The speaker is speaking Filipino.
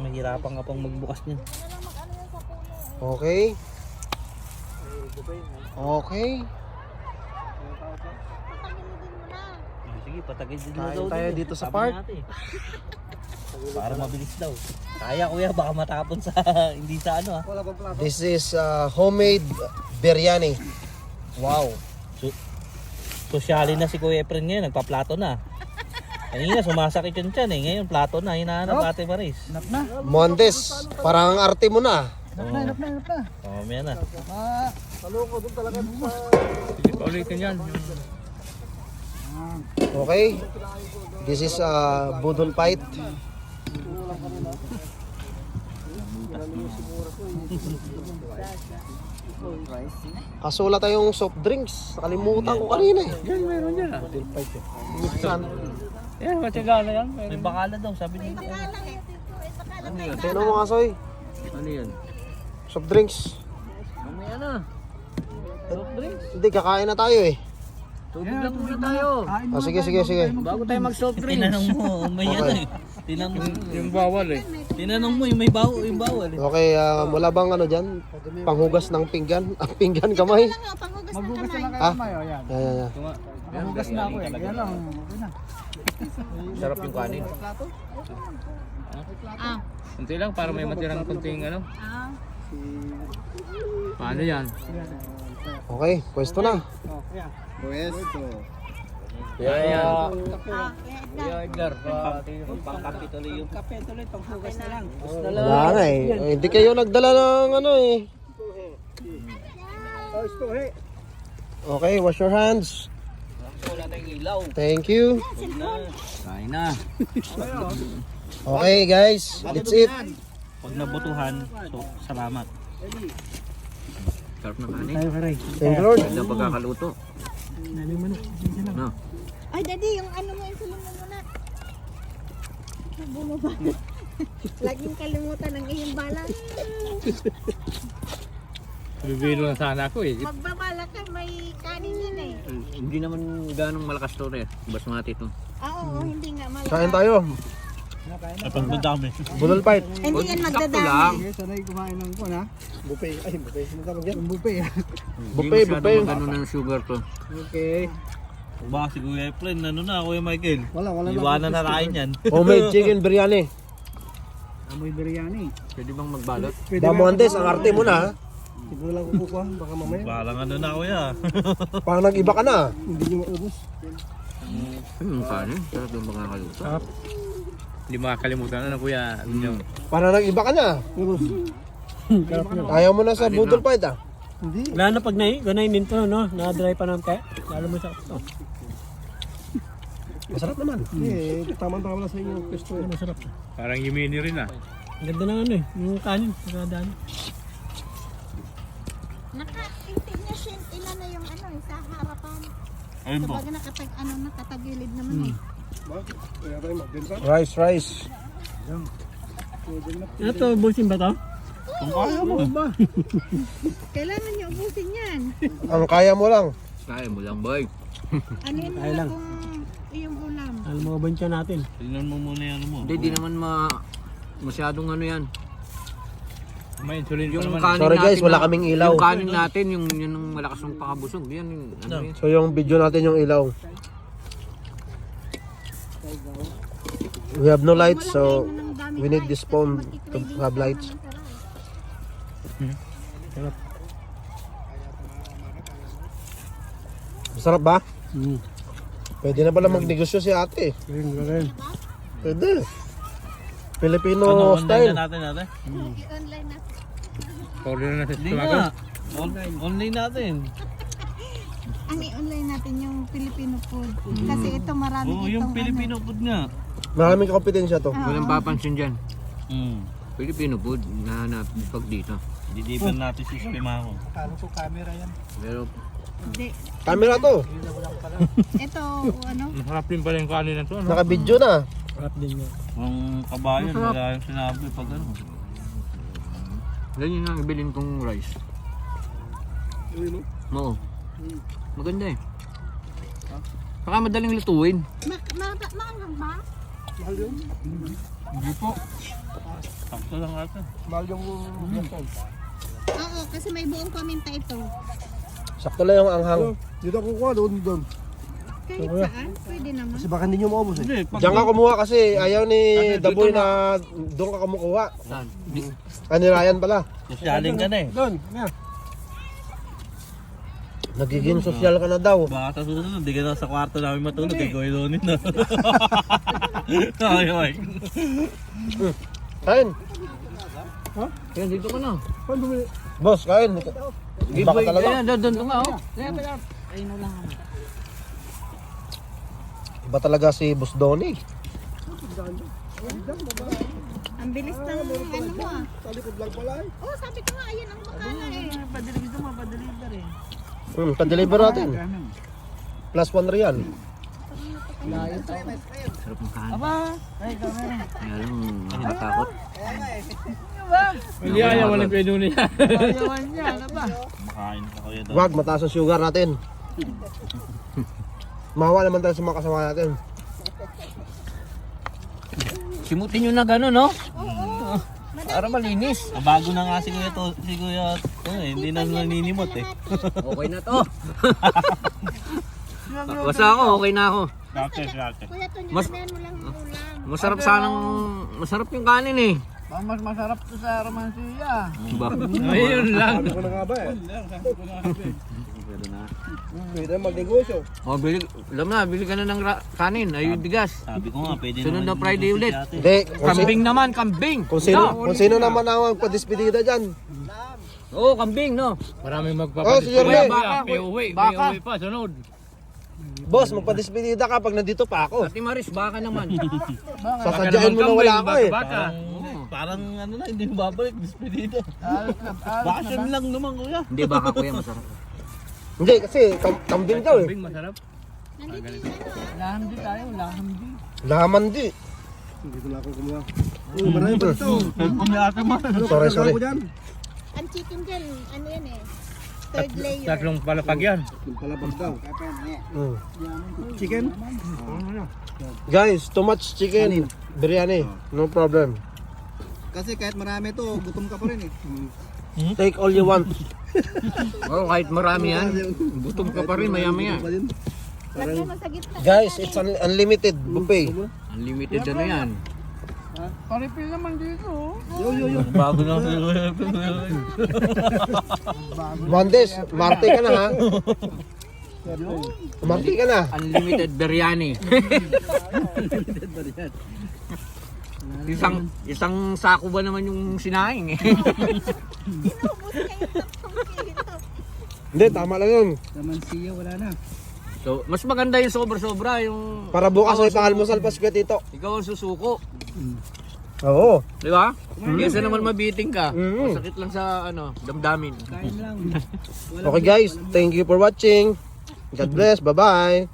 mahirapan ka pang magbukas niyan. Okay. Okay. Sige, patagin din Kain daw tayo din dito sa Sabi park. natin. Para mabilis daw. Kaya kuya, baka matapon sa hindi sa ano This is homemade biryani. Wow. Sosyali na si Kuya Efren ngayon, nagpa-plato na. Kanina sumasakit yun dyan eh. Ngayon plato na, hinahanap Ate Maris. Mondes, parang ang arte mo na. Hinap na. Oh, may na. Taloko doon talaga. Sige, paulitin yan. Okay. This is budol fight. Kaso wala tayong soft drinks. Nakalimutan ko kanina eh. Yan, meron yan. Saan? Yan, matyaga na yan. May bakala daw, sabi niya. Tignan mo nga, Soy. Ano yan? Soft drinks. Mamaya na. Soft drinks. Hindi, kakain na tayo eh. Tubig na muna tayo. Sige. Bago tayo mag-soft drinks. Tinanong mo, may ano eh. Yung bawal eh. Tinanong mo yung may bawal eh. Okay, wala bang ano dyan? Panghugas ng pinggan? Ang pinggan kamay? Maghugas na lang Ah, kamay, o yan. yeah. Maghugas na ako eh. Yan lang, okay na. Sarap yung kanin. Ah. Kunti lang para may matirang kunting ano. Ah. Paano yan? Okay, pwesto na. Yeah. Ah, Edgar. Pangkapi tuloy yung kape tuloy, panghugas na lang. Wala na eh. Hindi kayo nagdala ng ano eh. Okay, wash your hands. Wala tayong ilaw. Thank you. Kain na. Okay guys, that's it. Pag nabutuhan, so salamat. Sarap na kanin. Thank you Lord. Ganda pagkakaluto. No. Ay, Daddy, yung ano mo, yung sulong mo muna. Nabuno ba? Laging kalimutan ng iyong balang. Bibilo na sana ako eh. Magbabala ka, may kanin yan eh. Hindi naman ganong malakas to eh. Basmati to. Oo, hindi nga malakas. Kain tayo. Ay, pagdadami. Budol fight. Hindi yan Sakto magdadami. lang. Sanay kumain ng kun ha? Buffet. Ay, buffet. Ano tawag yan? Buffet. Buffet. Ganun ng sugar to. Okay. Ba, si Kuya Efren, ano na, Kuya Michael? Wala Iwanan na tayo yan. Homemade chicken biryani. Amoy biryani. Pwede bang magbalot? Damondes, ang arte mo na ha. Siguro lang kukuha, baka mamaya. Parang ano na, Kuya. Parang nag-iba ka na. Hindi nyo maubos. Kanin. Sarap yung pagkakaluto. Hindi makakalimutan na kuya. Parang nag-iba ka na. Ayaw mo na sa budol fight ah. Hindi. Lalo na pag ganayin din to, no? Na-dry pa naman kaya. Lalo mo sa ito. Masarap naman. Eh, tama-tama lang sa inyo. Gusto ko. Masarap. Parang yumini rin ah. Ang ganda ng ano eh. Yung kanin. Nakadaan. Naka-intignasin, ilan na yung ano eh, sa harapan. Ayun po. Kapag nakatagilid naman eh. Rice. Ano to? Bulsin ba to? Kung kaya mo. Kailangan nyo ubusin yan. Ang kaya mo lang. Kaya mo lang boy. Ano yun Kaya lang. kung iyong ulam. Alam mga bansya natin. Tingnan mo muna yung ano mo. Hindi, di naman masyadong ano yan. May insulin yung naman. kanin Sorry guys, natin wala na- kaming ilaw. Yung kanin natin, yung malakas ng pakabusog. Yan, ano yun. So yung video natin yung ilaw. We have no lights so we need this phone to have lights. Masarap ba? Pwede na pala magnegosyo si ate. Pwede. Filipino Ano, online style. na natin natin? I-online na. Order na sa Hindi nga. Online natin. Ang i-online natin yung Filipino food. Kasi ito marami Oo, itong yung Filipino food nga. Maraming kompetensya to. Walang papansin dyan. Hmm. Filipino food, nahanap pag dito. Didipan natin si sistema ko. Pero Hindi. Camera to. Ito, ano? masarap din pala yung kanin na to. Naka-video na. Sarap din yun. Ang kabayan, wala yung sinabi pag ano. Ganyan ang ibilin kong rice. Oo. Maganda eh. Saka madaling lutuin. Maanghang ba? Hindi po. Sakto lang ata. Mahal yung Oo, kasi may buong paminta ito. sakto lang yung anghang. Dito ako kuha, doon. Kahit saan, pwede naman. Kasi baka hindi nyo maubos eh. Hindi, pag Diyan ka kumuha kasi ayaw ni Ano, Daboy dito na doon ka kumukuha. Saan? Ni Ryan pala. sosyaling ka na eh. Doon, na. Nagiging sosyal ka na daw. Baka sa susunod, hindi ka na sa kwarto namin matulog kay Goy Lonin na. Okay, okay. Kain. Kaya dito ka na. Paano bumili? Boss, kain. Baka talaga. Ayan, doon nga oh. Iba talaga si Boss Donnie. Ang bilis ng ano mo ah. Sa likod lang pala eh. Oh, sabi ko nga, ayan ang makala eh. Pa-deliver natin. Plus 1 real. Sarap ng kanin. Kaya lang, nakatakot. Hindi ayaw, walang pwede niya. Makain ka kuya doon. Wag, mataas ang sugar natin. Mahawa naman tayo sa mga kasama natin. Simutin nyo na gano'n, no? Para malinis. Bago na nga si Kuya hindi na naninimot eh. Okay na to. Basta ako, okay na ako. Dati. Kuya, Mas- tunyan mo lang ang ulam. Masarap yung kanin eh. Mas masarap to sa romansiya. Ba? Ayun lang. Ano ko na nga ba eh? Pwede magnegosyo. Oh, bili ka na ng kanin, ayun bigas. Sabi ko nga, pwede Sunod na naman Friday yung ulit. ate. Hindi, Kambing naman, kambing. kung sino naman ang magpa-despedida dyan. Oo, kambing, no? Maraming Oh, si Yorme. Baka, may uwi pa, sunod. Boss, magpa-despedida ka pag nandito pa ako. Ate Maris, baka naman. Sasadyain mo na wala ako eh. Parang ano na, hindi mo babalik, despedida. Bakasyon lang naman kuya. Hindi, baka kuya, masarap. Hindi, kasi kambing daw eh. Bing masarap. Nandito yung ano ah. Laman di. Dito na ako kumuha. Marami pa dito. Sorry, sorry. Ako dyan. Ang chicken dyan, ano yan eh. Third layer. Tatlong palapag yan. Yung palabas daw. Mm. Chicken? Guys, too much chicken. Biryani, no problem. Kasi kahit marami to, gutom ka pa rin eh. Take all you want. Oo, kahit marami yan. Gutom ka pa rin, maya-maya. Lagyan mo sa gitna. Guys, it's unlimited buffet. Unlimited ano yan. Bago na si Kuya. Mondes, Marte ka na ha. Marte ka na. Unlimited biryani. isang sako ba naman yung sinaing eh. Hindi, tama lang yun. Romansiya, wala na. So, mas maganda yung sobra-sobra yung Para bukas ay pangalmusal pa siya dito. ikaw ang susuko. Oo. Di ba? Kesa naman mabiting ka. Mm. Masakit lang sa damdamin. Okay guys, thank you for watching. God bless, bye-bye.